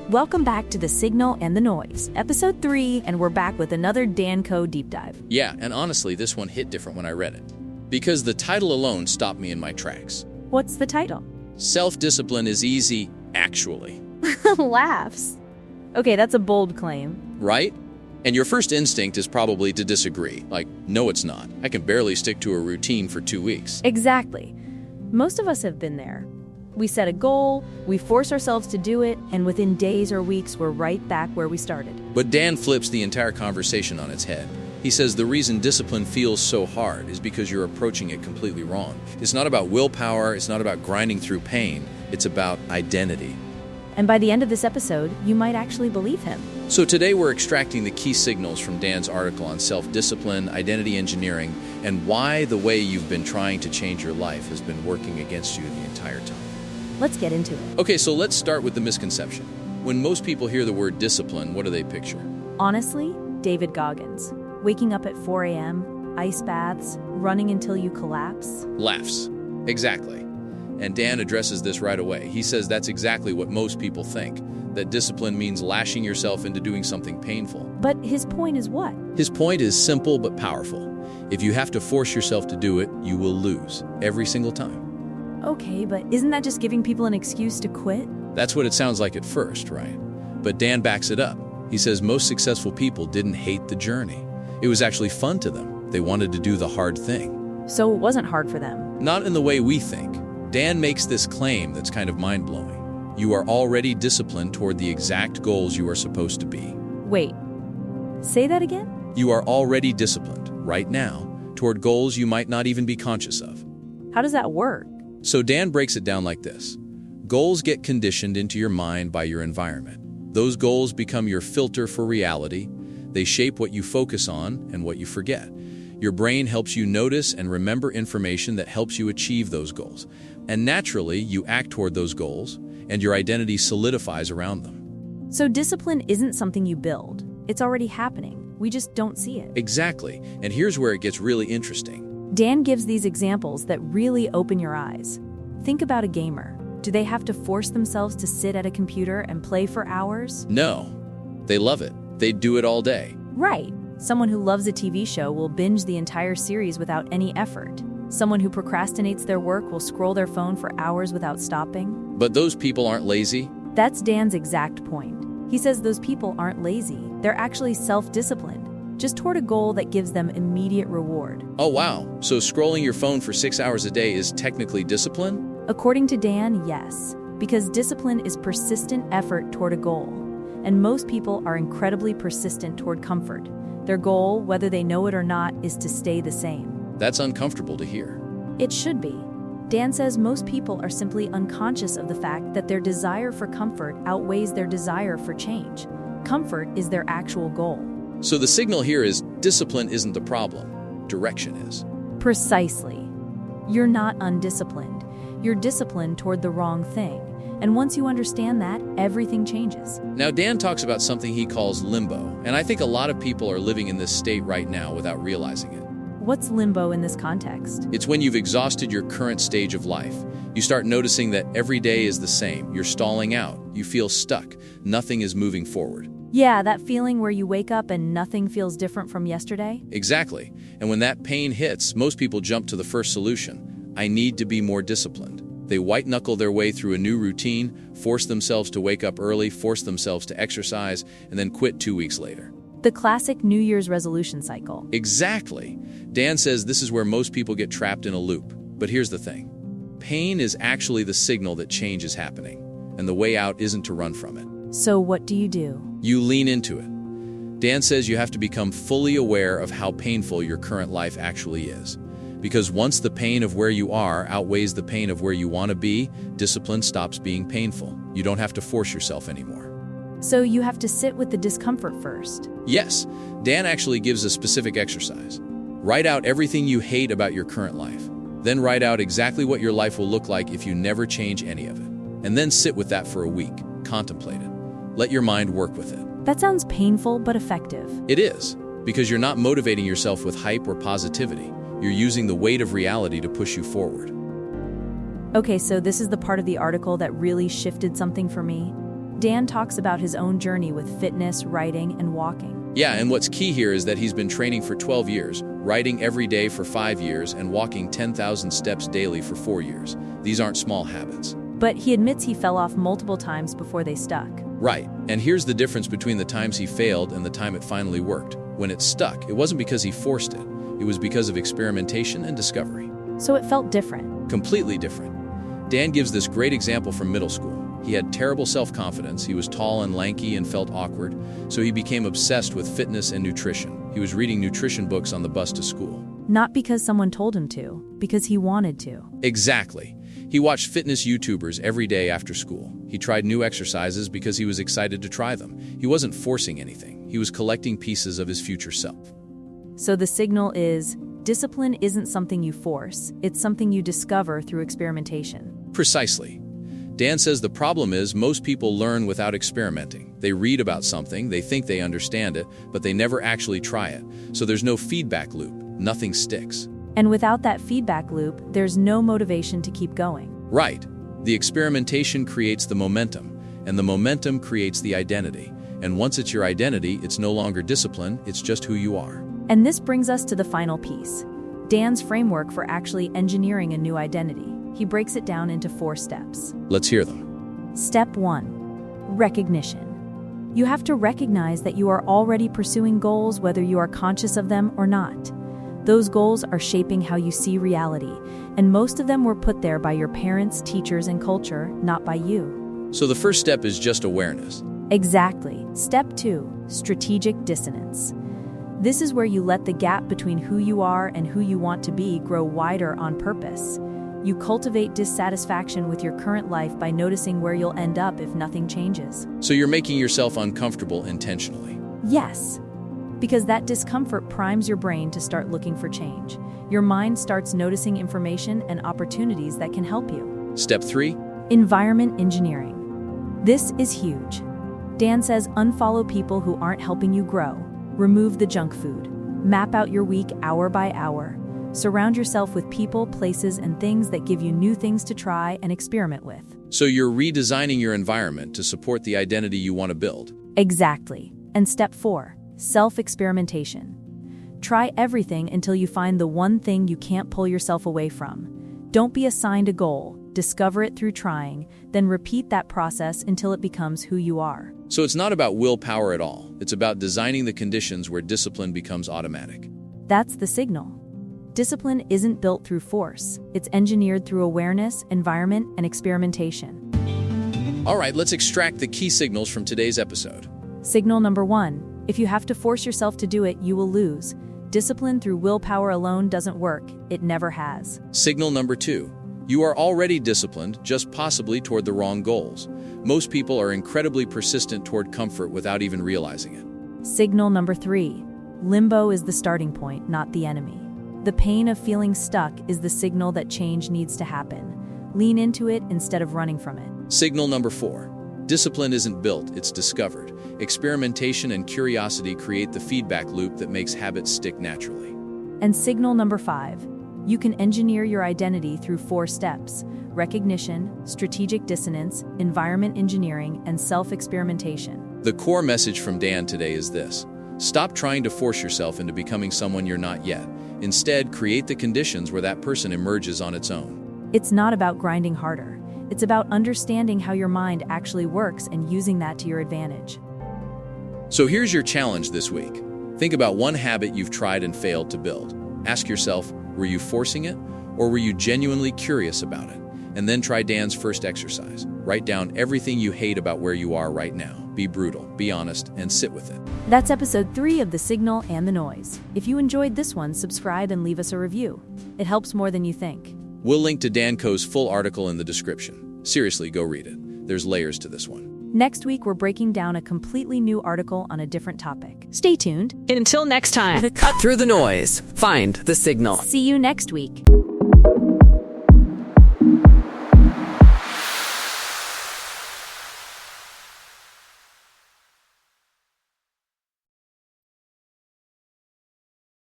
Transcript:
Welcome back to The Signal and the Noise, Episode 3, and we're back with another Dan Koe deep dive. Yeah, and honestly, this one hit different when I read it. Because the title alone stopped me in my tracks. What's the title? Self-discipline is easy, actually. Laughs. Okay, that's a bold claim. Right? And your first instinct is probably to disagree. Like, no, it's not. I can barely stick to a routine for 2 weeks. Exactly. Most of us have been there. We set a goal, we force ourselves to do it, and within days or weeks, we're right back where we started. But Dan flips the entire conversation on its head. He says the reason discipline feels so hard is because you're approaching it completely wrong. It's not about willpower, it's not about grinding through pain, it's about identity. And by the end of this episode, you might actually believe him. So today we're extracting the key signals from Dan's article on self-discipline, identity engineering, and why the way you've been trying to change your life has been working against you the entire time. Let's get into it. Okay, so let's start with the misconception. When most people hear the word discipline, what do they picture? Honestly, David Goggins. Waking up at 4 a.m., ice baths, running until you collapse. Laughs. Exactly. And Dan addresses this right away. He says that's exactly what most people think, that discipline means lashing yourself into doing something painful. But his point is what? His point is simple but powerful. If you have to force yourself to do it, you will lose every single time. Okay, but isn't that just giving people an excuse to quit? That's what it sounds like at first, right? But Dan backs it up. He says most successful people didn't hate the journey. It was actually fun to them. They wanted to do the hard thing. So it wasn't hard for them? Not in the way we think. Dan makes this claim that's kind of mind-blowing. You are already disciplined toward the exact goals you are supposed to be. Wait, say that again? You are already disciplined, right now, toward goals you might not even be conscious of. How does that work? So Dan breaks it down like this. Goals get conditioned into your mind by your environment. Those goals become your filter for reality. They shape what you focus on and what you forget. Your brain helps you notice and remember information that helps you achieve those goals. And naturally, you act toward those goals, and your identity solidifies around them. So discipline isn't something you build. It's already happening. We just don't see it. Exactly. And here's where it gets really interesting. Dan gives these examples that really open your eyes. Think about a gamer. Do they have to force themselves to sit at a computer and play for hours? No. They love it. They do it all day. Right. Someone who loves a TV show will binge the entire series without any effort. Someone who procrastinates their work will scroll their phone for hours without stopping. But those people aren't lazy? That's Dan's exact point. He says those people aren't lazy. They're actually self-disciplined, just toward a goal that gives them immediate reward. Oh, wow. So scrolling your phone for 6 hours a day is technically discipline? According to Dan, yes, because discipline is persistent effort toward a goal. And most people are incredibly persistent toward comfort. Their goal, whether they know it or not, is to stay the same. That's uncomfortable to hear. It should be. Dan says most people are simply unconscious of the fact that their desire for comfort outweighs their desire for change. Comfort is their actual goal. So the signal here is discipline isn't the problem. Direction is. Precisely. You're not undisciplined. You're disciplined toward the wrong thing. And once you understand that, everything changes. Now, Dan talks about something he calls limbo, and I think a lot of people are living in this state right now without realizing it. What's limbo in this context? It's when you've exhausted your current stage of life. You start noticing that every day is the same. You're stalling out. You feel stuck. Nothing is moving forward. Yeah, that feeling where you wake up and nothing feels different from yesterday? Exactly. And when that pain hits, most people jump to the first solution. I need to be more disciplined. They white-knuckle their way through a new routine, force themselves to wake up early, force themselves to exercise, and then quit 2 weeks later. The classic New Year's resolution cycle. Exactly. Dan says this is where most people get trapped in a loop. But here's the thing. Pain is actually the signal that change is happening, and the way out isn't to run from it. So what do? You lean into it. Dan says you have to become fully aware of how painful your current life actually is. Because once the pain of where you are outweighs the pain of where you want to be, discipline stops being painful. You don't have to force yourself anymore. So you have to sit with the discomfort first. Yes. Dan actually gives a specific exercise. Write out everything you hate about your current life. Then write out exactly what your life will look like if you never change any of it. And then sit with that for a week. Contemplate it. Let your mind work with it. That sounds painful but effective. It is, because you're not motivating yourself with hype or positivity. You're using the weight of reality to push you forward. Okay, so this is the part of the article that really shifted something for me. Dan talks about his own journey with fitness, writing, and walking. Yeah, and what's key here is that he's been training for 12 years, writing every day for 5 years, and walking 10,000 steps daily for 4 years. These aren't small habits. But he admits he fell off multiple times before they stuck. Right, and here's the difference between the times he failed and the time it finally worked. When it stuck, it wasn't because he forced it. It was because of experimentation and discovery. So it felt different. Completely different. Dan gives this great example from middle school. He had terrible self-confidence, he was tall and lanky and felt awkward, so he became obsessed with fitness and nutrition. He was reading nutrition books on the bus to school. Not because someone told him to, because he wanted to. Exactly. He watched fitness YouTubers every day after school. He tried new exercises because he was excited to try them. He wasn't forcing anything. He was collecting pieces of his future self. So the signal is, discipline isn't something you force, it's something you discover through experimentation. Precisely. Dan says the problem is most people learn without experimenting. They read about something, they think they understand it, but they never actually try it. So there's no feedback loop. Nothing sticks. And without that feedback loop, there's no motivation to keep going. Right. The experimentation creates the momentum, and the momentum creates the identity. And once it's your identity, it's no longer discipline, it's just who you are. And this brings us to the final piece, Dan's framework for actually engineering a new identity. He breaks it down into 4 steps. Let's hear them. Step 1, recognition. You have to recognize that you are already pursuing goals whether you are conscious of them or not. Those goals are shaping how you see reality, and most of them were put there by your parents, teachers, and culture, not by you. So the first step is just awareness. Exactly. Step 2, strategic dissonance. This is where you let the gap between who you are and who you want to be grow wider on purpose. You cultivate dissatisfaction with your current life by noticing where you'll end up if nothing changes. So you're making yourself uncomfortable intentionally. Yes, because that discomfort primes your brain to start looking for change. Your mind starts noticing information and opportunities that can help you. Step 3, environment engineering. This is huge. Dan says unfollow people who aren't helping you grow. Remove the junk food. Map out your week hour by hour. Surround yourself with people, places, and things that give you new things to try and experiment with. So you're redesigning your environment to support the identity you want to build. Exactly. And step 4, self-experimentation. Try everything until you find the one thing you can't pull yourself away from. Don't be assigned a goal. Discover it through trying, then repeat that process until it becomes who you are. So it's not about willpower at all. It's about designing the conditions where discipline becomes automatic. That's the signal. Discipline isn't built through force. It's engineered through awareness, environment, and experimentation. All right, let's extract the key signals from today's episode. Signal number 1. If you have to force yourself to do it, you will lose. Discipline through willpower alone doesn't work. It never has. Signal number 2. You are already disciplined, just possibly toward the wrong goals. Most people are incredibly persistent toward comfort without even realizing it. Signal number 3. Limbo is the starting point, not the enemy. The pain of feeling stuck is the signal that change needs to happen. Lean into it instead of running from it. Signal number 4. Discipline isn't built, it's discovered. Experimentation and curiosity create the feedback loop that makes habits stick naturally. And signal number 5. You can engineer your identity through 4 steps: recognition, strategic dissonance, environment engineering, and self-experimentation. The core message from Dan today is this: stop trying to force yourself into becoming someone you're not yet. Instead, create the conditions where that person emerges on its own. It's not about grinding harder. It's about understanding how your mind actually works and using that to your advantage. So here's your challenge this week. Think about one habit you've tried and failed to build. Ask yourself, were you forcing it, or were you genuinely curious about it? And then try Dan's first exercise. Write down everything you hate about where you are right now. Be brutal, be honest, and sit with it. That's episode 3 of The Signal and the Noise. If you enjoyed this one, subscribe and leave us a review. It helps more than you think. We'll link to Dan Koe's full article in the description. Seriously, go read it. There's layers to this one. Next week, we're breaking down a completely new article on a different topic. Stay tuned. Until next time, cut through the noise. Find the signal. See you next week.